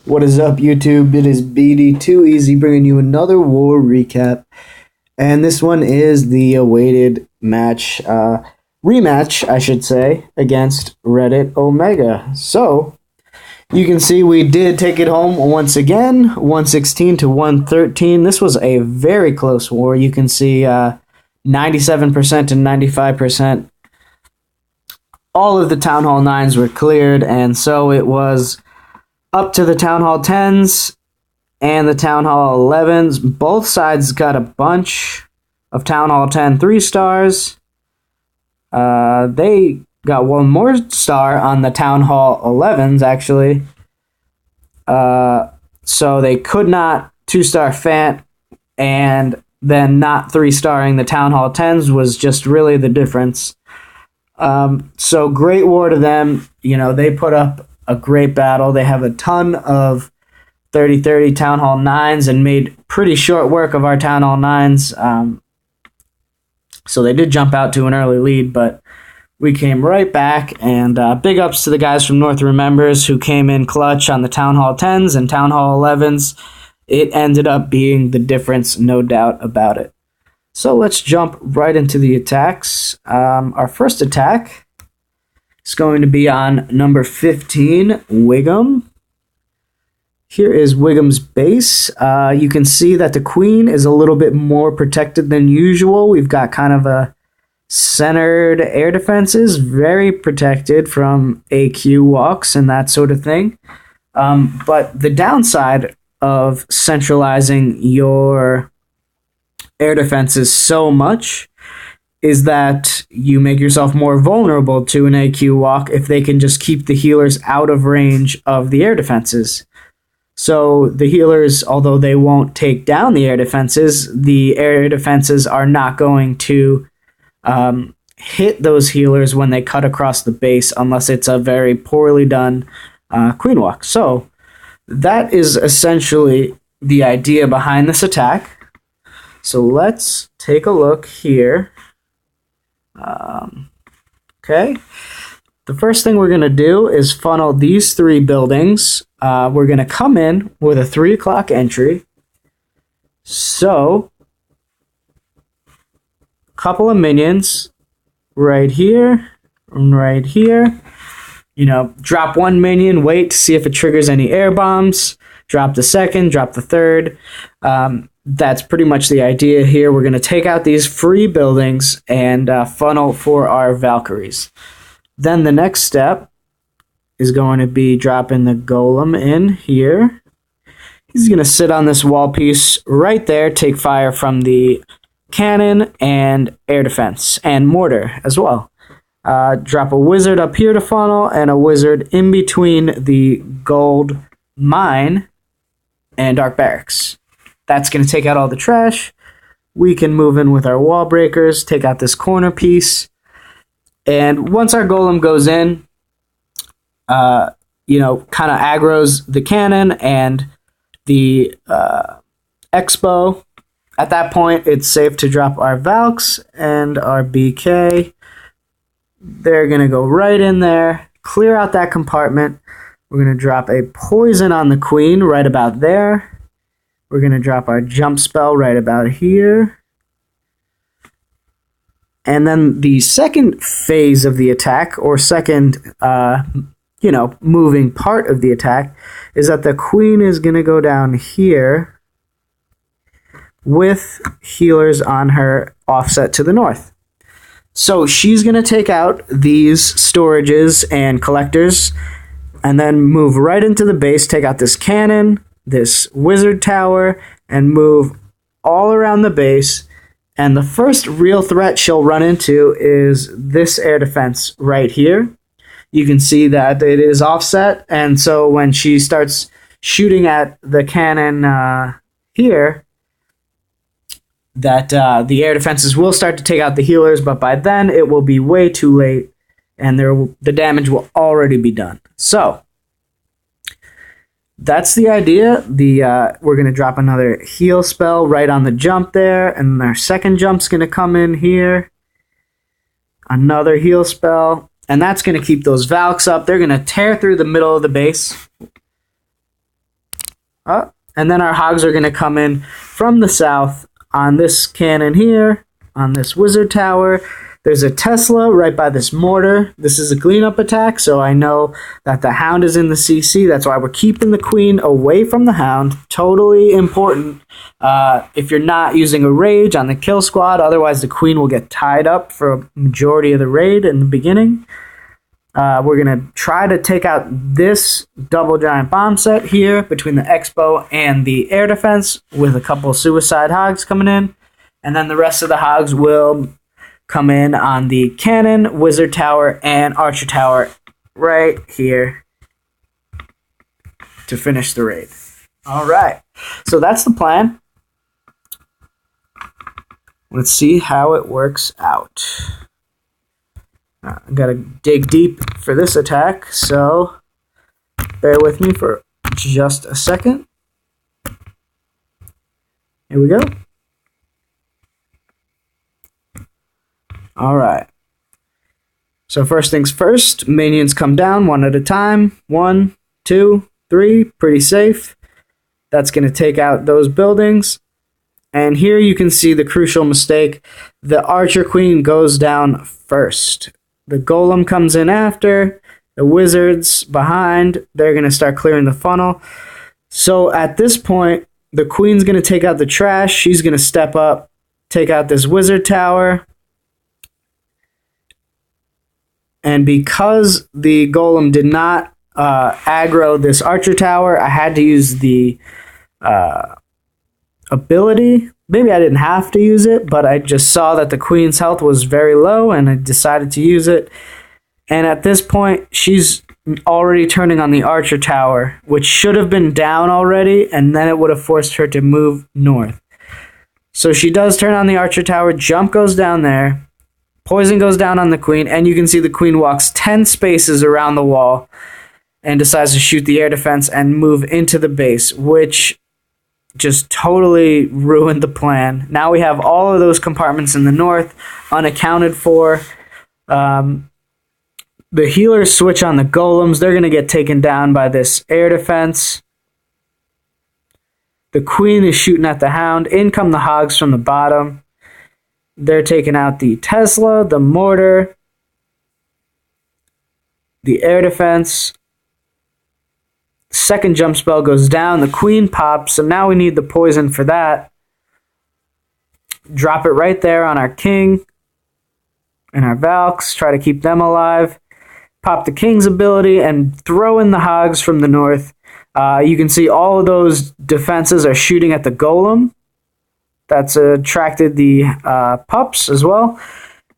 What is up, YouTube? It is BD2Easy bringing you another war recap. And this one is the awaited match, rematch, I should say, against Reddit Omega. So, you can see we did take it home once again, 116 to 113. This was a very close war. You can see 97% and 95%. All of the Town Hall 9s were cleared, and so it was up to the Town Hall 10s and the Town Hall 11s. Both sides got a bunch of Town Hall 10 3-stars. They got one more star on the Town Hall 11s, actually. So they could not 2-star Fant, and then not 3-starring the Town Hall 10s was just really the difference. So great war to them. You know, they put up a great battle. They have a ton of 30-30 Town Hall 9s and made pretty short work of our Town Hall 9s. So they did jump out to an early lead, but we came right back, and big ups to the guys from North Remembers who came in clutch on the Town Hall 10s and Town Hall 11s. It ended up being the difference, no doubt about it. So let's jump right into the attacks. Our first attack is going to be on number 15, Wiggum. Here is Wiggum's base. You can see that the queen is a little bit more protected than usual. We've got kind of a centered air defenses, very protected from AQ walks and that sort of thing. But the downside of centralizing your air defenses so much is that you make yourself more vulnerable to an AQ walk if they can just keep the healers out of range of the air defenses. So the healers, although they won't take down the air defenses are not going to hit those healers when they cut across the base unless it's a very poorly done queen walk. So that is essentially the idea behind this attack. So let's take a look here. Okay. The first thing we're going to do is funnel these 3 buildings. We're going to come in with a 3 o'clock entry. So, a couple of minions right here and right here. You know, drop 1 minion, wait to see if it triggers any air bombs. Drop the second, drop the third. That's pretty much the idea here. We're going to take out these free buildings and funnel for our Valkyries. Then the next step is going to be dropping the Golem in here. He's going to sit on this wall piece right there, take fire from the cannon and air defense, and mortar as well. Drop a wizard up here to funnel, and a wizard in between the gold mine and dark barracks. That's going to take out all the trash. We can move in with our wall breakers, take out this corner piece. And once our golem goes in, kind of aggroes the cannon and the expo. At that point, it's safe to drop our Valks and our BK. They're going to go right in there, clear out that compartment. We're going to drop a poison on the queen right about there. We're going to drop our jump spell right about here. And then the second phase of the attack, or second, moving part of the attack, is that the queen is going to go down here with healers on her offset to the north. So she's going to take out these storages and collectors and then move right into the base, take out this cannon, this wizard tower, and move all around the base. And the first real threat she'll run into is this air defense right here. You can see that it is offset, and so when she starts shooting at the cannon here, that the air defenses will start to take out the healers, but by then it will be way too late, and the damage will already be done. So that's the idea. We're going to drop another heal spell right on the jump there, and our second jump's going to come in here. Another heal spell, and that's going to keep those Valks up. They're going to tear through the middle of the base. And then our hogs are going to come in from the south on this cannon here, on this wizard tower. There's a Tesla right by this mortar. This is a cleanup attack, so I know that the hound is in the CC. That's why we're keeping the queen away from the hound. Totally important if you're not using a rage on the kill squad. Otherwise, the queen will get tied up for a majority of the raid in the beginning. We're going to try to take out this double giant bomb set here between the Expo and the air defense with a couple suicide hogs coming in. And then the rest of the hogs will come in on the cannon, wizard tower, and archer tower right here to finish the raid. All right, so that's the plan. Let's see how it works out. I gotta dig deep for this attack, so bear with me for just a second. Here we go. All right. So first things first, minions come down one at a time. 1, 2, 3, pretty safe. That's going to take out those buildings. And here you can see the crucial mistake. The archer queen goes down first. The golem comes in after. The wizards behind. They're going to start clearing the funnel. So at this point, the queen's going to take out the trash. She's going to step up, take out this wizard tower. And because the golem did not aggro this archer tower, I had to use the ability. Maybe I didn't have to use it, but I just saw that the queen's health was very low, and I decided to use it. And at this point, she's already turning on the archer tower, which should have been down already, and then it would have forced her to move north. So she does turn on the archer tower, jump goes down there. Poison goes down on the queen, and you can see the queen walks 10 spaces around the wall and decides to shoot the air defense and move into the base, which just totally ruined the plan. Now we have all of those compartments in the north unaccounted for. The healers switch on the golems. They're going to get taken down by this air defense. The queen is shooting at the hound. In come the hogs from the bottom. They're taking out the Tesla, the mortar, the air defense. Second jump spell goes down. The queen pops, so now we need the poison for that. Drop it right there on our king and our Valks. Try to keep them alive. Pop the king's ability and throw in the hogs from the north. You can see all of those defenses are shooting at the golem. That's attracted the pups as well.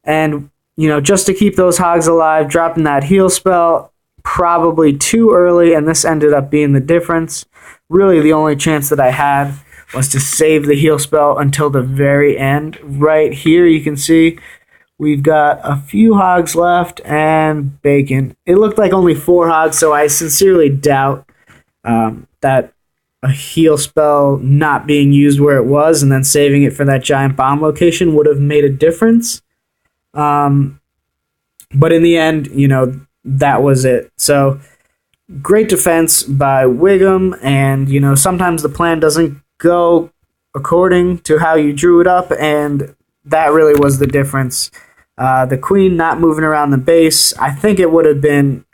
And, just to keep those hogs alive, dropping that heal spell probably too early, and this ended up being the difference. Really, the only chance that I had was to save the heal spell until the very end. Right here, you can see we've got a few hogs left and bacon. It looked like only 4 hogs, so I sincerely doubt that a heal spell not being used where it was and then saving it for that giant bomb location would have made a difference. But in the end, that was it. So great defense by Wiggum, and sometimes the plan doesn't go according to how you drew it up, and that really was the difference. The queen not moving around the base, I think it would have been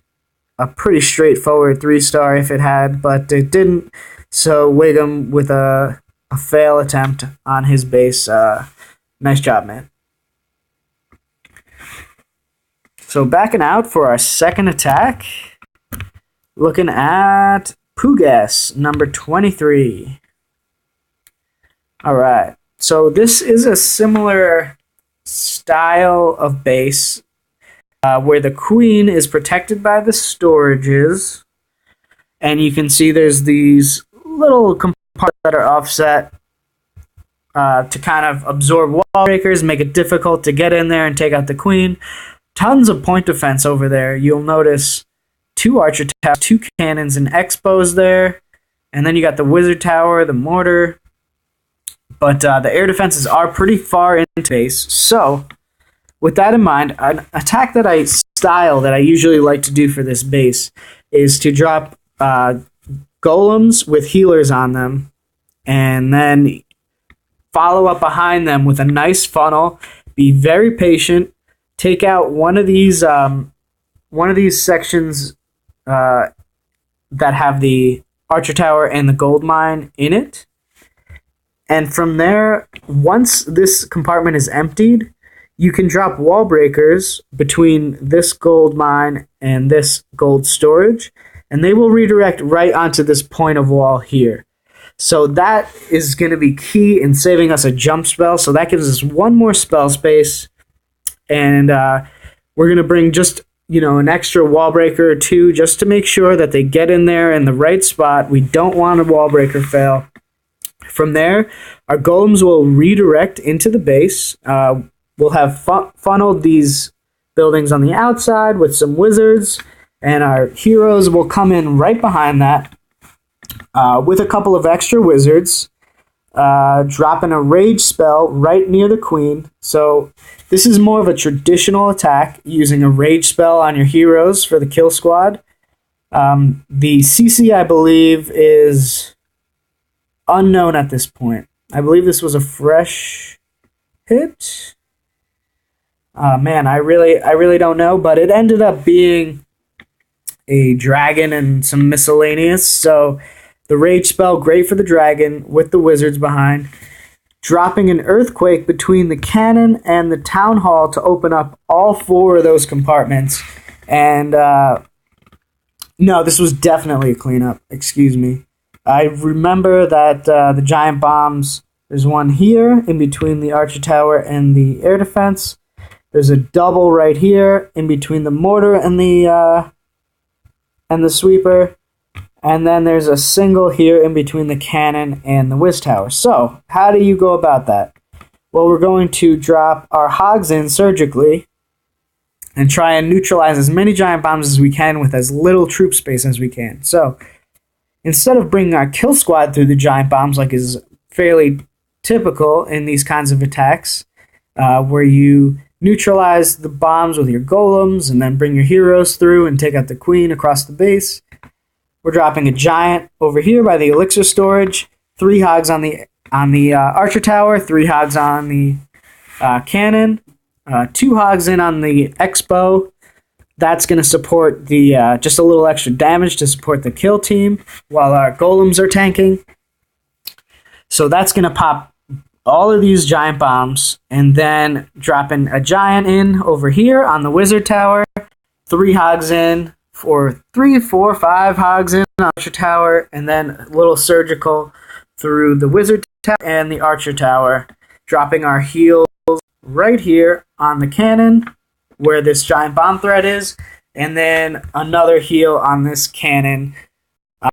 a pretty straightforward 3-star if it had, but it didn't. So Wiggum with a fail attempt on his base. Nice job, man. So backing out for our second attack. Looking at Poogas, number 23. All right. So this is a similar style of base where the queen is protected by the storages. And you can see there's these little compartments that are offset to kind of absorb wall breakers, make it difficult to get in there and take out the queen. Tons of point defense over there. You'll notice 2 archer towers, 2 cannons, and expos there. And then you got the wizard tower, the mortar. But the air defenses are pretty far into base. So with that in mind, an attack that I usually like to do for this base is to drop golems with healers on them, and then follow up behind them with a nice funnel. Be very patient. Take out one of these sections that have the Archer Tower and the gold mine in it. And from there, once this compartment is emptied, you can drop wall breakers between this gold mine and this gold storage, and they will redirect right onto this point of wall here. So that is going to be key in saving us a jump spell. So that gives us one more spell space, and we're going to bring just an extra wall breaker or two just to make sure that they get in there in the right spot. We don't want a wall breaker fail. From there, our golems will redirect into the base. We'll have funneled these buildings on the outside with some wizards, and our heroes will come in right behind that with a couple of extra wizards, dropping a rage spell right near the queen. So this is more of a traditional attack, using a rage spell on your heroes for the kill squad. The CC, I believe, is unknown at this point. I believe this was a fresh hit. Man, I really don't know, but it ended up being a dragon and some miscellaneous. So the rage spell, great for the dragon with the wizards behind. Dropping an earthquake between the cannon and the town hall to open up all 4 of those compartments. And no, this was definitely a cleanup. Excuse me. I remember that the giant bombs, there's one here in between the Archer Tower and the air defense. There's a double right here in between the mortar and the sweeper. And then there's a single here in between the cannon and the whiz tower. So, how do you go about that? Well, we're going to drop our hogs in surgically and try and neutralize as many giant bombs as we can with as little troop space as we can. So, instead of bringing our kill squad through the giant bombs like is fairly typical in these kinds of attacks, where you neutralize the bombs with your golems and then bring your heroes through and take out the queen across the base, we're dropping a giant over here by the elixir storage, 3 hogs on the Archer Tower, 3 hogs on the cannon, 2 hogs in on the X-bow. That's going to support the just a little extra damage to support the kill team while our golems are tanking. So that's going to pop all of these giant bombs, and then dropping a giant in over here on the wizard tower, 3 hogs in, for 3, 4, 5 hogs in on Archer Tower, and then a little surgical through the wizard tower and the Archer Tower, dropping our heals right here on the cannon where this giant bomb threat is, and then another heal on this cannon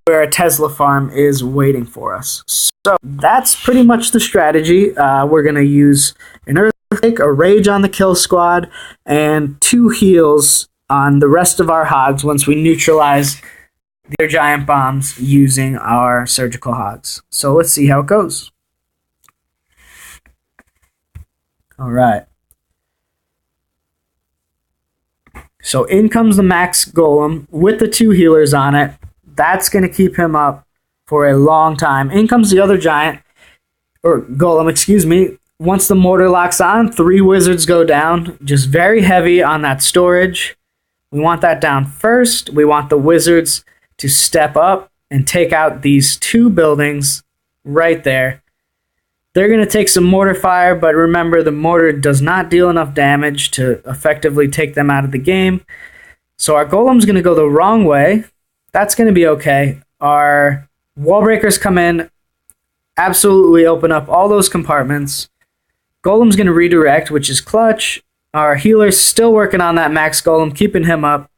where a Tesla farm is waiting for us. So that's pretty much the strategy. We're going to use an earthquake, a rage on the kill squad, and 2 heals on the rest of our hogs once we neutralize their giant bombs using our surgical hogs. So let's see how it goes. All right. So in comes the max golem with the 2 healers on it. That's going to keep him up for a long time. In comes the other giant, or golem, excuse me. Once the mortar locks on, 3 wizards go down. Just very heavy on that storage. We want that down first. We want the wizards to step up and take out these 2 buildings right there. They're going to take some mortar fire, but remember the mortar does not deal enough damage to effectively take them out of the game. So our golem's going to go the wrong way. That's going to be okay. Our wall breakers come in, absolutely open up all those compartments. Golem's going to redirect, which is clutch. Our healer's still working on that max golem, keeping him up.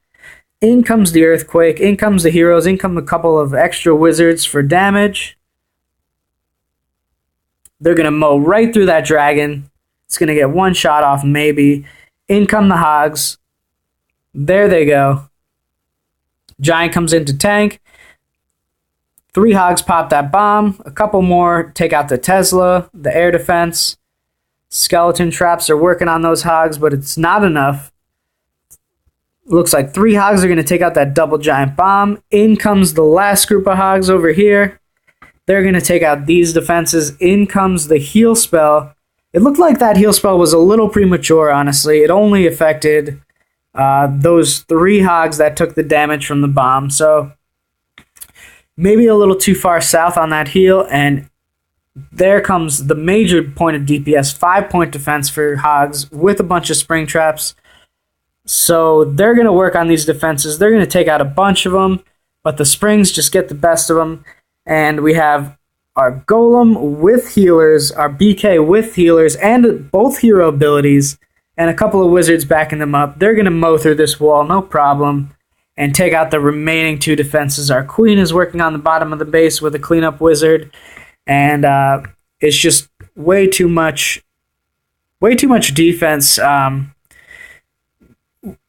In comes the earthquake. In comes the heroes. In come a couple of extra wizards for damage. They're going to mow right through that dragon. It's going to get 1 shot off, maybe. In come the hogs. There they go. Giant comes in to tank. 3 hogs pop that bomb. A couple more take out the Tesla, the air defense. Skeleton traps are working on those hogs, but it's not enough. Looks like 3 hogs are going to take out that double giant bomb. In comes the last group of hogs over here. They're going to take out these defenses. In comes the heal spell. It looked like that heal spell was a little premature, honestly. It only affected those 3 hogs that took the damage from the bomb. So maybe a little too far south on that heal. And there comes the major point of DPS, 5-point defense for hogs with a bunch of spring traps. So they're going to work on these defenses. They're going to take out a bunch of them, but the springs just get the best of them. And we have our Golem with healers, our BK with healers, and both hero abilities, and a couple of wizards backing them up. They're going to mow through this wall, no problem, and take out the remaining 2 defenses. Our Queen is working on the bottom of the base with a cleanup wizard, and it's just way too much defense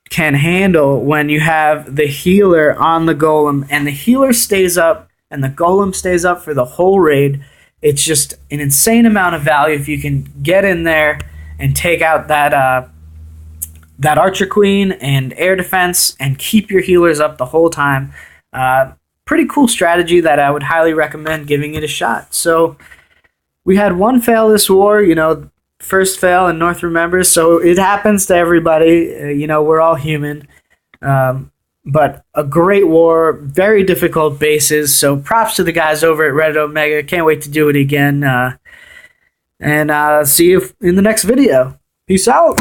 can handle when you have the healer on the Golem, and the healer stays up and the Golem stays up for the whole raid. It's just an insane amount of value if you can get in there and take out that Archer Queen and air defense and keep your healers up the whole time. Pretty cool strategy that I would highly recommend giving it a shot. So we had one fail this war, first fail and North remembers, so it happens to everybody. We're all human. But a great war, very difficult bases, so props to the guys over at Reddit Omega. Can't wait to do it again. And see you in the next video. Peace out.